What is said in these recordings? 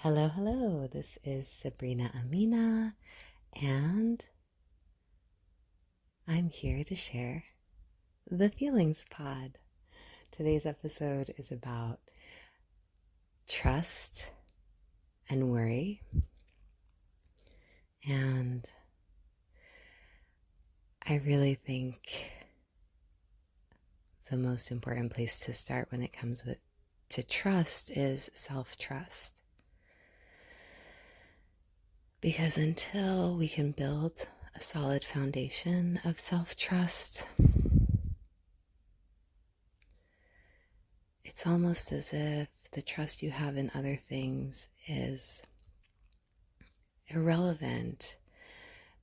Hello, hello. This is Sabrina Amina, and I'm here to share the Feelings Pod. Today's episode is about trust and worry, and I really think the most important place to start when it comes to trust is self-trust. Because until we can build a solid foundation of self-trust, it's almost as if the trust you have in other things is irrelevant,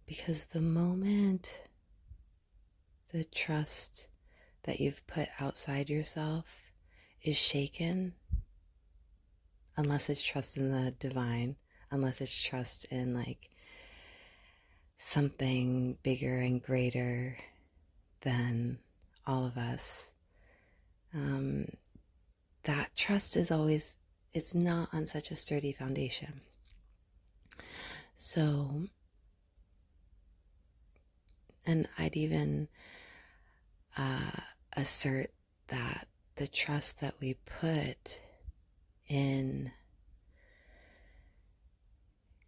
because the moment the trust that you've put outside yourself is shaken, unless it's trust in the divine, unless it's trust in something bigger and greater than all of us, that trust it's not on such a sturdy foundation. So, and I'd even assert that the trust that we put in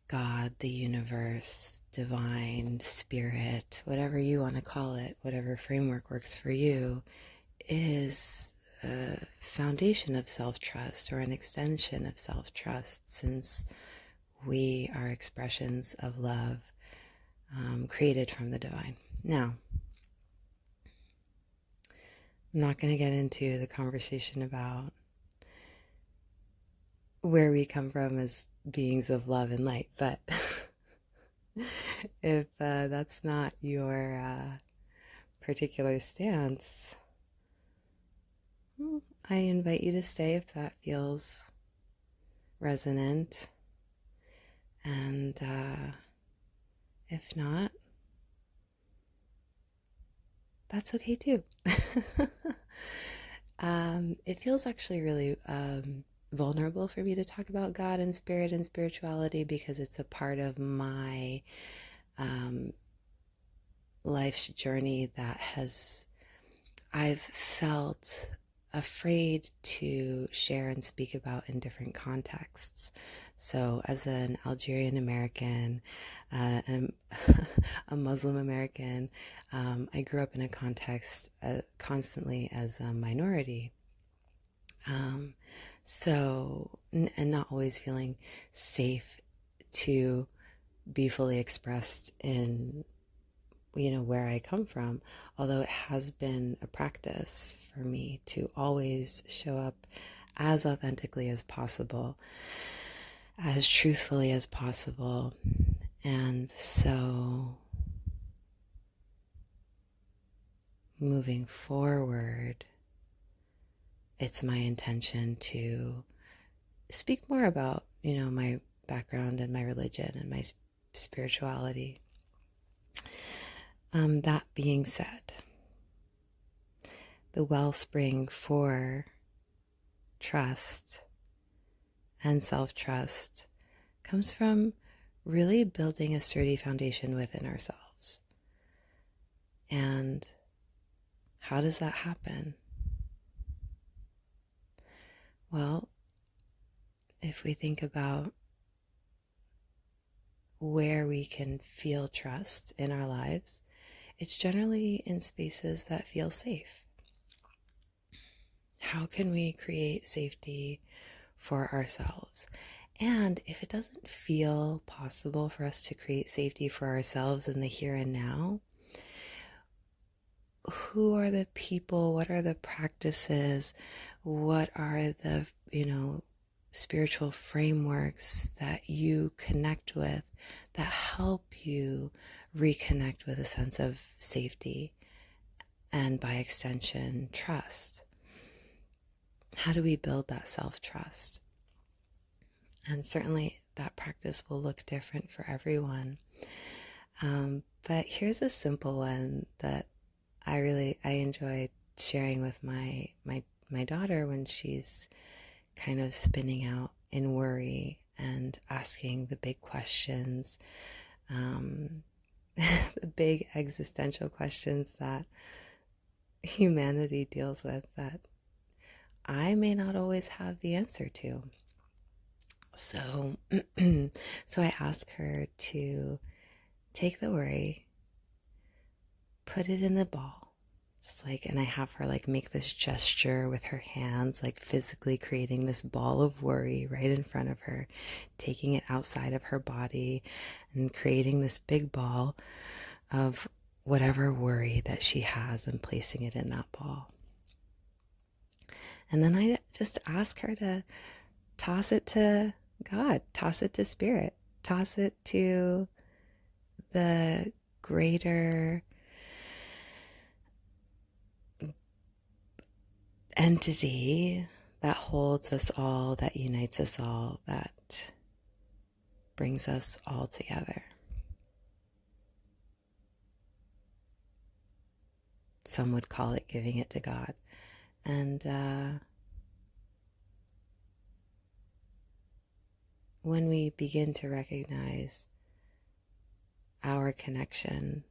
God, the universe, divine, spirit, whatever you want to call it, whatever framework works for you, is a foundation of self-trust, or an extension of self-trust, since we are expressions of love, created from the divine. Now, I'm not going to get into the conversation about where we come from as beings of love and light, but if that's not your particular stance, I invite you to stay if that feels resonant, and if not, that's okay too. It feels actually really vulnerable for me to talk about God and spirit and spirituality, because it's a part of my life's journey that I've felt afraid to share and speak about in different contexts. So as an Algerian American, and a Muslim American, I grew up in a context constantly as a minority. And not always feeling safe to be fully expressed in, where I come from, although it has been a practice for me to always show up as authentically as possible, as truthfully as possible. And so moving forward, it's my intention to speak more about, my background and my religion and my spirituality. That being said, the wellspring for trust and self-trust comes from really building a sturdy foundation within ourselves. And how does that happen? Well, if we think about where we can feel trust in our lives, it's generally in spaces that feel safe. How can we create safety for ourselves? And if it doesn't feel possible for us to create safety for ourselves in the here and now, who are the people, what are the practices, what are the, spiritual frameworks that you connect with that help you reconnect with a sense of safety and, by extension, trust? How do we build that self-trust? And certainly that practice will look different for everyone. But here's a simple one that I enjoy sharing with my daughter when she's kind of spinning out in worry and asking the big questions, the big existential questions that humanity deals with that I may not always have the answer to. So, so I ask her to take the worry, put it in the ball, just like, and I have her like make this gesture with her hands, like physically creating this ball of worry right in front of her, taking it outside of her body and creating this big ball of whatever worry that she has and placing it in that ball. And then I just ask her to toss it to God, toss it to Spirit, toss it to the greater entity that holds us all, that unites us all, that brings us all together. Some would call it giving it to God. And when we begin to recognize our connection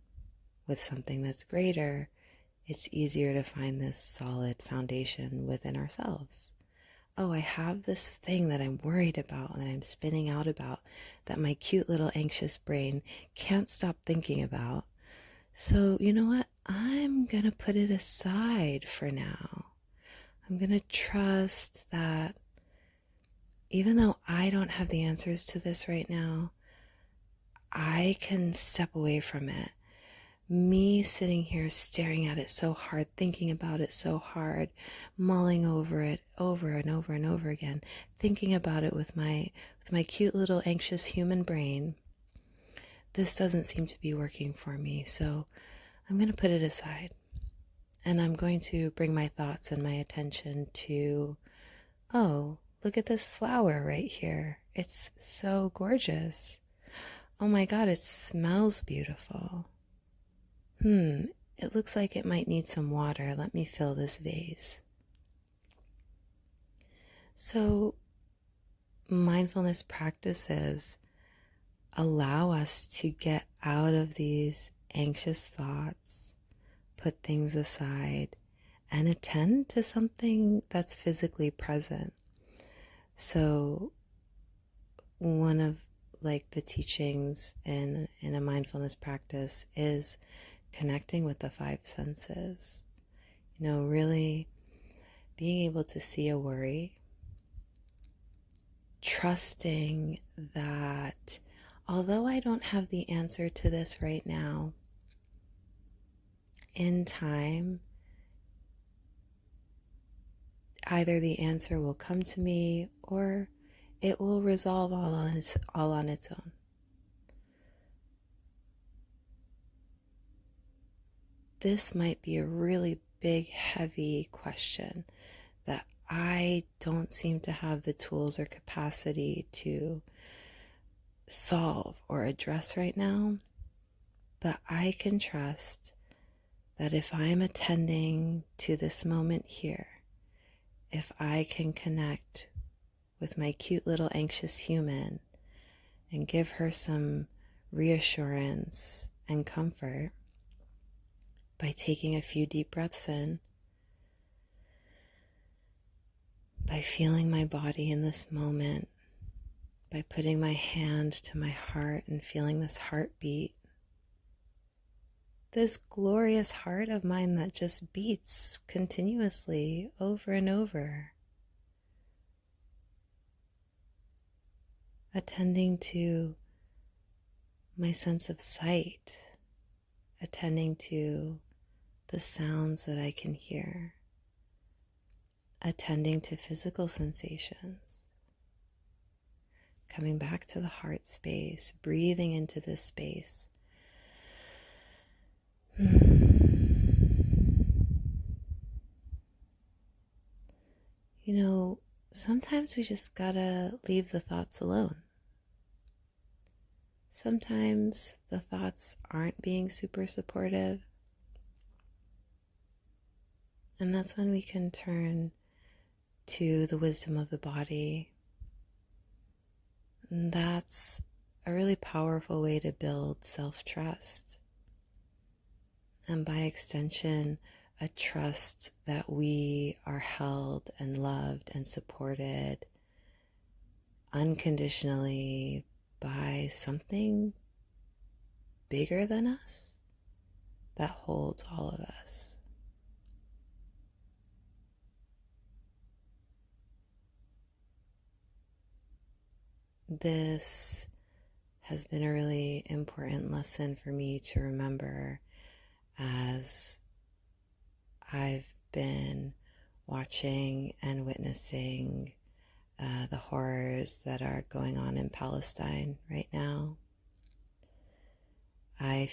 with something that's greater, it's easier to find this solid foundation within ourselves. Oh, I have this thing that I'm worried about, that I'm spinning out about, that my cute little anxious brain can't stop thinking about. So, you know what? I'm going to put it aside for now. I'm going to trust that even though I don't have the answers to this right now, I can step away from it. Me sitting here staring at it so hard, thinking about it so hard, mulling over it over and over and over again, thinking about it with my cute little anxious human brain, this doesn't seem to be working for me. So I'm going to put it aside. And I'm going to bring my thoughts and my attention to, oh, look at this flower right here. It's so gorgeous. Oh my God, it smells beautiful. It looks like it might need some water. Let me fill this vase. So, mindfulness practices allow us to get out of these anxious thoughts, put things aside, and attend to something that's physically present. So, one of like the teachings in a mindfulness practice is connecting with the five senses. You know, really being able to see a worry, trusting that although I don't have the answer to this right now, in time, either the answer will come to me or it will resolve all on its own. This might be a really big, heavy question that I don't seem to have the tools or capacity to solve or address right now, but I can trust that if I'm attending to this moment here, if I can connect with my cute little anxious human and give her some reassurance and comfort by taking a few deep breaths in, by feeling my body in this moment, by putting my hand to my heart and feeling this heartbeat, this glorious heart of mine that just beats continuously over and over. Attending to my sense of sight, attending to the sounds that I can hear, attending to physical sensations, coming back to the heart space, breathing into this space. You know, sometimes we just gotta leave the thoughts alone. Sometimes the thoughts aren't being super supportive. And that's when we can turn to the wisdom of the body And that's a really powerful way to build self-trust. And by extension, a trust that we are held and loved and supported unconditionally by something bigger than us that holds all of us. This has been a really important lesson for me to remember as I've been watching and witnessing the horrors that are going on in Palestine right now. I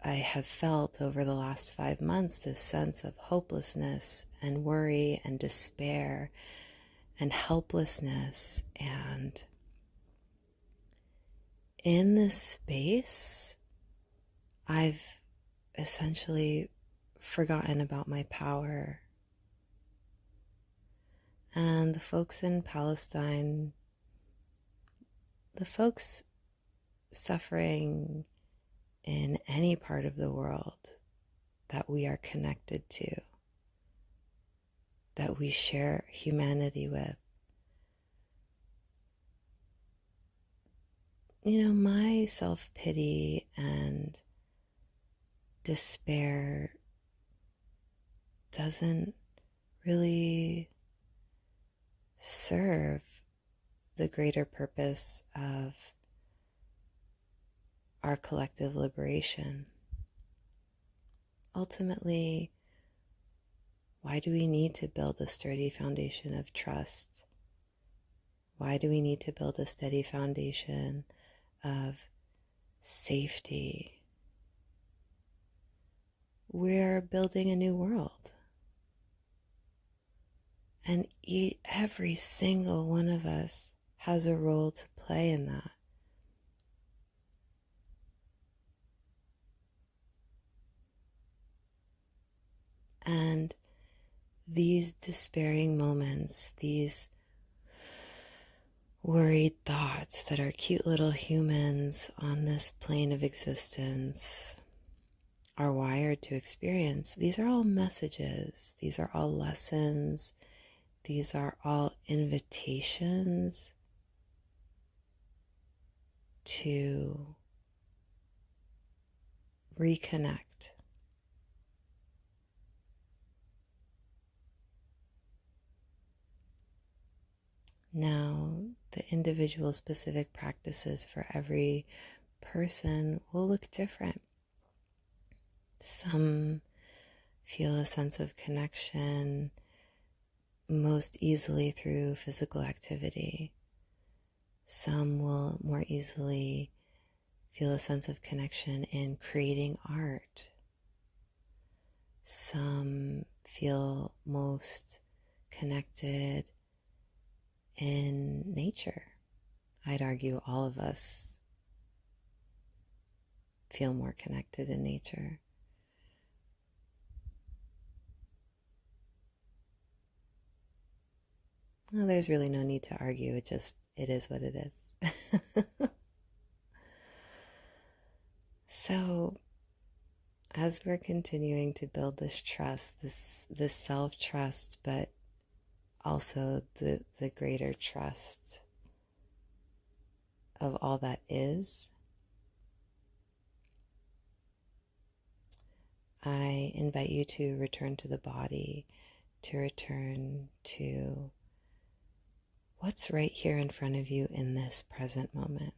have felt over the last 5 months this sense of hopelessness and worry and despair and helplessness. And in this space, I've essentially forgotten about my power. And the folks in Palestine, the folks suffering in any part of the world that we are connected to, that we share humanity with. You know, my self-pity and despair doesn't really serve the greater purpose of our collective liberation. Ultimately, why do we need to build a sturdy foundation of trust? Why do we need to build a steady foundation of safety? We're building a new world. And every single one of us has a role to play in that. And these despairing moments, these worried thoughts that are cute little humans on this plane of existence are wired to experience, these are all messages, these are all lessons, these are all invitations to reconnect. Now, the individual specific practices for every person will look different. Some feel a sense of connection most easily through physical activity. Some will more easily feel a sense of connection in creating art. Some feel most connected in nature. I'd argue all of us feel more connected in nature. Well, there's really no need to argue. It is what it is. So, as we're continuing to build this trust, this self-trust, but also the greater trust of all that is, I invite you to return to the body, to return to what's right here in front of you in this present moment.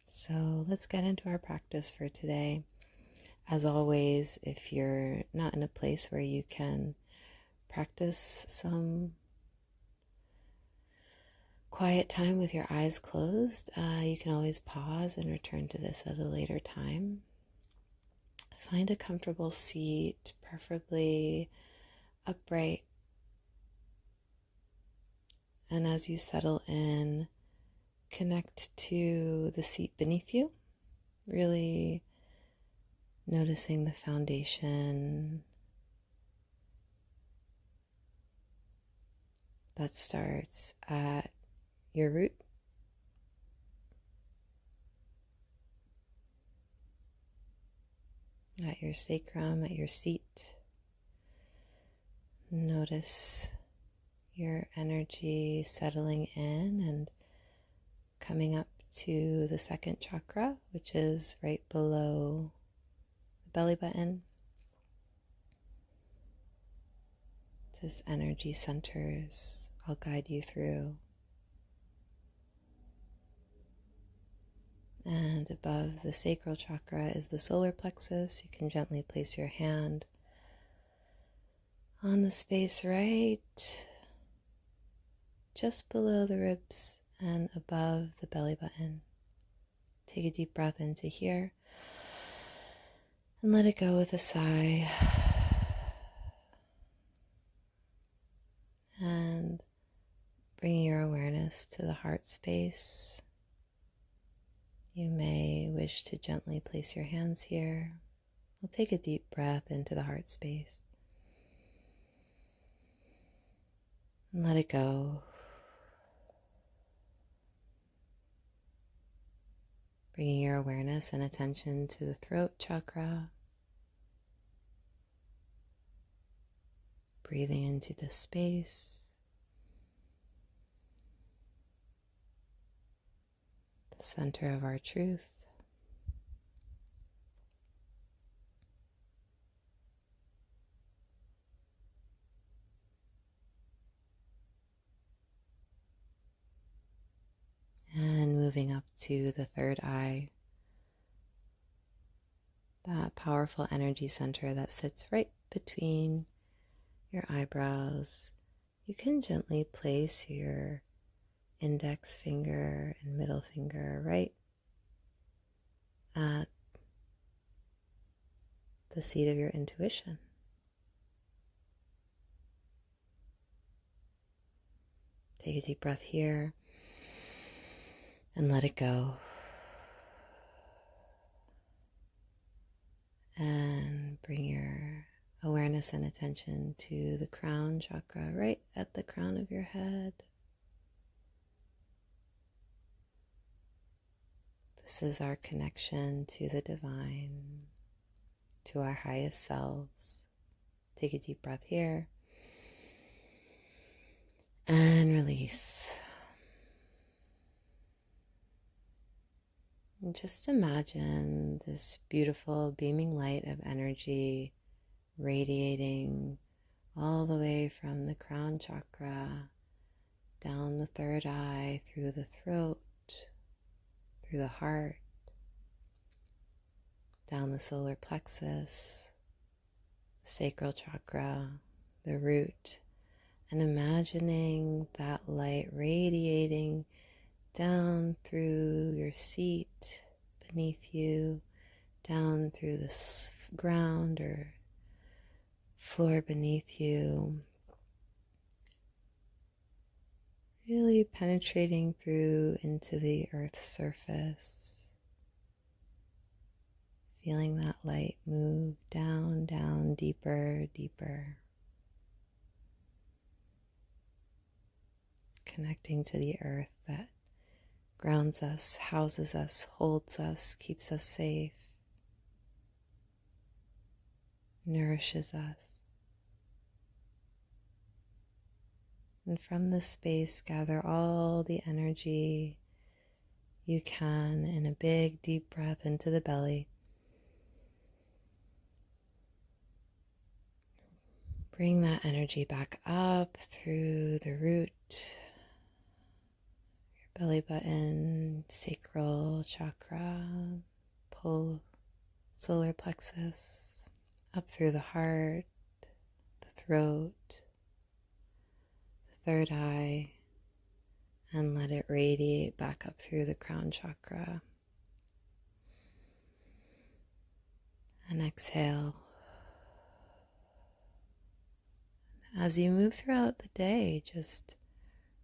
So let's get into our practice for today. As always, if you're not in a place where you can practice some quiet time with your eyes closed, you can always pause and return to this at a later time. Find a comfortable seat, preferably upright. And as you settle in, connect to the seat beneath you, really noticing the foundation, that starts at your root, at your sacrum, at your seat. Notice your energy settling in and coming up to the second chakra, which is right below the belly button. This energy centers I'll guide you through. And above the sacral chakra is the solar plexus. You can gently place your hand on the space right just below the ribs and above the belly button. Take a deep breath into here and let it go with a sigh. And bring your awareness to the heart space. You may wish to gently place your hands here. We'll take a deep breath into the heart space. And let it go. Bringing your awareness and attention to the throat chakra. Breathing into the space. The center of our truth. And moving up to the third eye, that powerful energy center that sits right between your eyebrows. You can gently place your index finger and middle finger right at the seat of your intuition. Take a deep breath here and let it go. And bring your awareness and attention to the crown chakra, right at the crown of your head. This is our connection to the divine, to our highest selves. Take a deep breath here and release. And just imagine this beautiful beaming light of energy radiating all the way from the crown chakra, down the third eye, through the throat, through the heart, down the solar plexus, the sacral chakra, the root, and imagining that light radiating down through your seat beneath you, down through the ground or floor beneath you, really penetrating through into the earth's surface, feeling that light move down, down, deeper, deeper, connecting to the earth that grounds us, houses us, holds us, keeps us safe, nourishes us. And from this space, gather all the energy you can in a big, deep breath into the belly. Bring that energy back up through the root, your belly button, sacral chakra, solar plexus, up through the heart, the throat, the third eye, and let it radiate back up through the crown chakra. And exhale. As you move throughout the day, just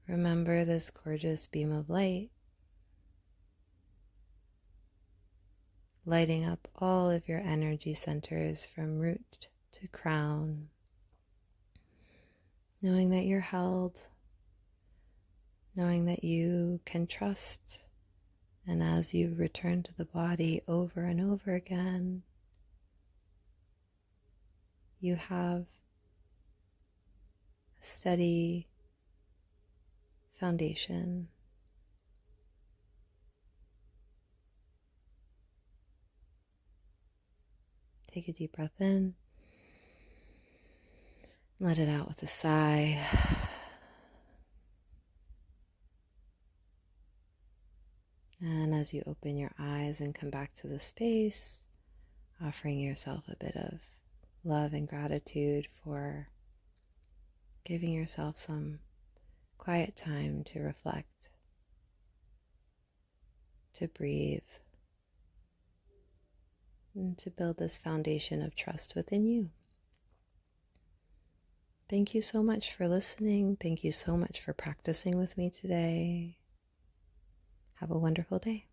remember this gorgeous beam of light, lighting up all of your energy centers from root to crown, knowing that you're held, knowing that you can trust. And as you return to the body over and over again, you have a steady foundation. Take a deep breath in, let it out with a sigh. And as you open your eyes and come back to the space, offering yourself a bit of love and gratitude for giving yourself some quiet time to reflect, to breathe, and to build this foundation of trust within you. Thank you so much for listening. Thank you so much for practicing with me today. Have a wonderful day.